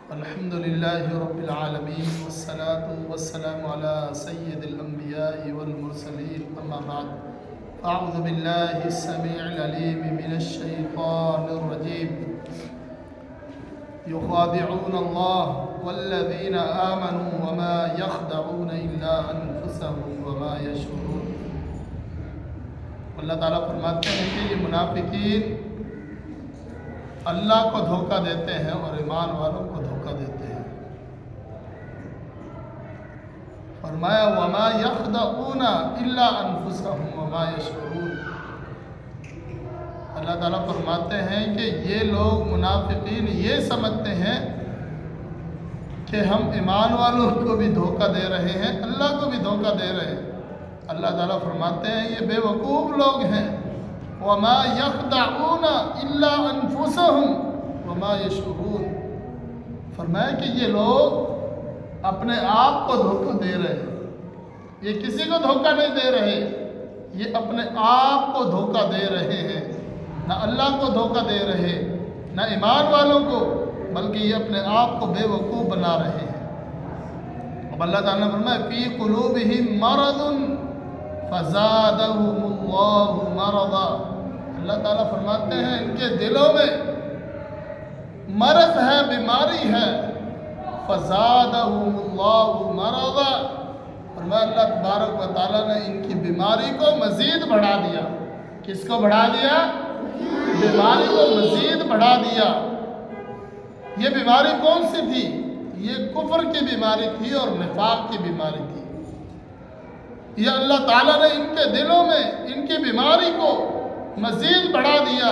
الحمد لله رب العالمين والصلاة والسلام على سيد الأنبياء والمرسلين أما بعد أعوذ بالله السميع العليم من الشيطان الرجيم يخادعون الله والذين آمنوا وما يخدعون إلا أنفسهم وما يشعرون. اللہ تعالیٰ فرماتے ہیں کہ یہ منافقین اللہ کو دھوکہ دیتے ہیں اور ایمان والوں کو دھوکہ دیتے ہیں. فرمایا وما یخدعون الا انفسهم وما یشعرون. اللہ تعالیٰ فرماتے ہیں کہ یہ لوگ منافقین یہ سمجھتے ہیں کہ ہم ایمان والوں کو بھی دھوکہ دے رہے ہیں، اللہ کو بھی دھوکہ دے رہے ہیں. اللہ تعالیٰ فرماتے ہیں یہ بے وقوف لوگ ہیں. وما یخدعون الا انفسهم وما یشعرون. فرمایا کہ یہ لوگ اپنے آپ کو دھوکہ دے رہے ہیں، یہ کسی کو دھوکہ نہیں دے رہے، یہ اپنے آپ کو دھوکہ دے رہے ہیں. نہ اللہ کو دھوکہ دے رہے نہ ایمان والوں کو، بلکہ یہ اپنے آپ کو بے وقوف بنا رہے ہیں. اب اللہ تعالیٰ نے فرمایا فی قلوبہم مرض فزادہم اللہ مرضا. اللہ تعالیٰ فرماتے ہیں ان کے دلوں میں مرض ہے، بیماری ہے. فزادہم اللہ مرضا. فرمایا اللہ تبارک و تعالیٰ نے ان کی بیماری کو مزید بڑھا دیا. کس کو بڑھا دیا؟ بیماری کو مزید بڑھا دیا. یہ بیماری کون سی تھی؟ یہ کفر کی بیماری تھی اور نفاق کی بیماری تھی. یہ اللہ تعالیٰ نے ان کے دلوں میں ان کی بیماری کو مزید بڑھا دیا،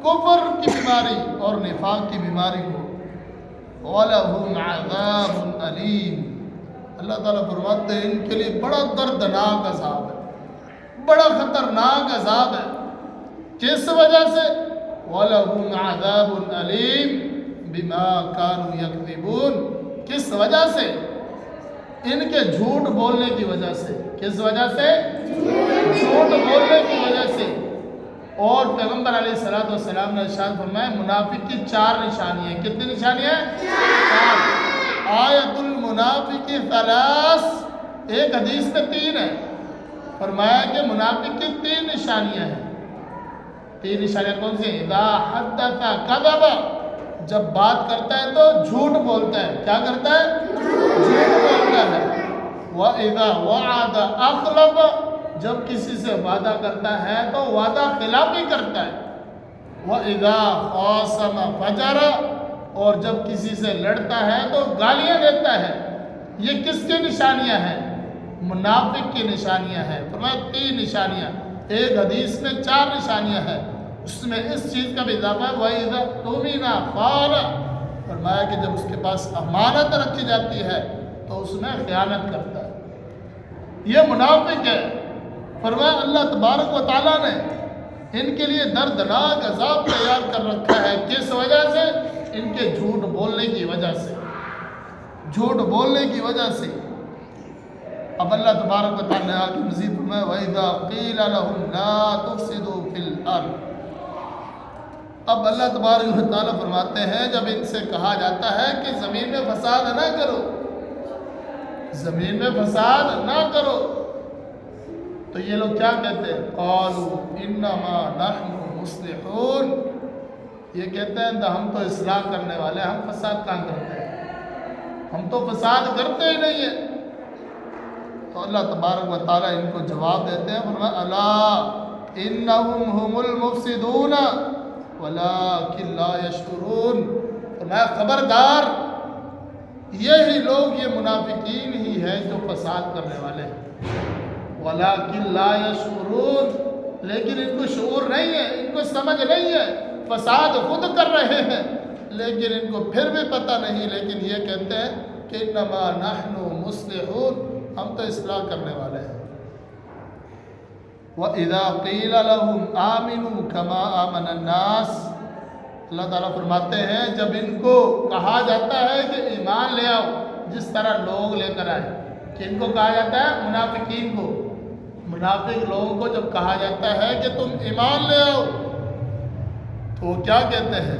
کفر کی بیماری اور نفاق کی بیماری کو. وَلَهُمْ عَذَابٌ أَلِيمٌ. اللہ تعالیٰ فرماتے ہیں ان کے لیے بڑا دردناک عذاب ہے، بڑا خطرناک عذاب ہے. کس وجہ سے؟ وَلَهُمْ عَذَابٌ أَلِيمٌ بِمَا كَانُوا يَكْذِبُونَ. کس وجہ سے؟ ان کے جھوٹ بولنے کی وجہ سے. کس وجہ سے؟ جھوٹ بولنے کی وجہ سے. اور پیغمبر علیہ السلام نے ارشاد فرمایا منافق کی 4 نشانیاں ہیں. کتنی نشانیاں ہیں؟ 4. آیت المنافق 3. ایک حدیث میں 3 ہے. فرمایا کہ منافق کی 3 نشانیاں ہیں. 3 نشانیاں کون سی ہیں؟ اذا حدث کذب. جب بات کرتا ہے تو جھوٹ بولتا ہے. کیا کرتا ہے؟ جھوٹ بولتا ہے. وَإِذَا وَعَدَ أَخْلَفَ. جب کسی سے وعدہ کرتا ہے تو وعدہ خلافی کرتا ہے. وَإِذَا خَاصَمَ فَجَرَ. اور جب کسی سے لڑتا ہے تو گالیاں دیتا ہے. یہ کس کی نشانیاں ہیں؟ منافق کی نشانیاں ہیں. فرمایا 3 نشانیاں. ایک حدیث میں 4 نشانیاں ہیں، اس میں اس چیز کا بھی اضافہ ہے وَإِذَا اؤْتُمِنَ خَانَ. فرمایا کہ جب اس کے پاس امانت رکھی جاتی ہے تو اس میں خیانت کرتا ہے. یہ منافق ہے. فرمایا اللہ تبارک و تعالیٰ نے ان کے لیے دردناک عذاب تیار کر رکھا ہے. کس وجہ سے؟ ان کے جھوٹ بولنے کی وجہ سے. جھوٹ بولنے کی وجہ سے. اب اللہ تبارک و تعالیٰ نے آگے مزید فرمایا وَإِذَا قِيلَ لَهُمْ لَا تُفْسِدُوا فِي الْأَرْضِ. اب اللہ تبارک و تعالیٰ فرماتے ہیں جب ان سے کہا جاتا ہے کہ زمین میں فساد نہ کرو، زمین میں فساد نہ کرو، تو یہ لوگ کیا کہتے ہیں؟ قَالُوا إِنَّمَا نَحْنُ مُصْلِحُونَ. یہ کہتے ہیں ہم تو اصلاح کرنے والے ہیں، ہم فساد کہاں کرتے ہیں، ہم تو فساد کرتے ہی نہیں ہیں. تو اللہ تبارک و تعالیٰ ان کو جواب دیتے ہیں فرمایا الا انہم هم المفسدون ولکن لا یشعرون. فرمایا خبردار، یہی لوگ، یہ منافقین ہی ہیں جو فساد کرنے والے ہیں. ولکن لا یشعرون. لیکن ان کو شعور نہیں ہے، ان کو سمجھ نہیں ہے. فساد خود کر رہے ہیں لیکن ان کو پھر بھی پتہ نہیں. لیکن یہ کہتے ہیں کہ انما نحن مصلحون، ہم تو اصلاح کرنے والے ہیں. وَإِذَا قِيلَ لَهُمْ آمِنُوا كَمَا آمَنَ النَّاسِ. اللہ تعالیٰ فرماتے ہیں جب ان کو کہا جاتا ہے کہ ایمان لے آؤ جس طرح لوگ لے کر آئے. کہ ان کو کہا جاتا ہے منافقین کو، منافق لوگوں کو جب کہا جاتا ہے کہ تم ایمان لے آؤ تو وہ کیا کہتے ہیں؟